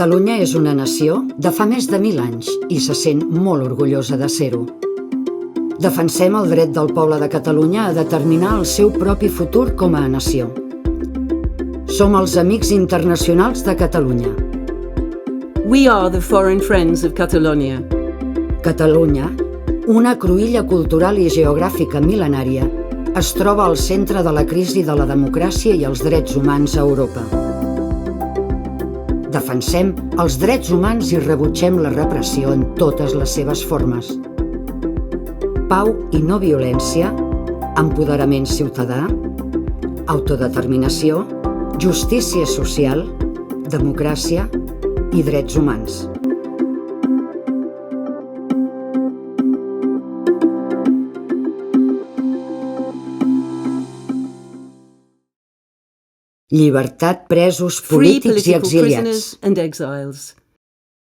Catalunya és una nació de fa més de 1.000 anys i se sent molt orgullosa de ser-ho. Defensem el dret del poble de Catalunya a determinar el seu propi futur com a nació. Som els amics internacionals de Catalunya. We are the foreign friends of Catalonia. Catalunya, una cruïlla cultural i geogràfica mil·lenària, es troba al centre de la crisi de la democràcia i els drets humans a Europa. Defensem els drets humans i rebutgem la repressió en totes les seves formes. Pau i no violència, empoderament ciutadà, autodeterminació, justícia social, democràcia i drets humans. Llibertat presos Free polítics i political exiliats. prisoners and exiles.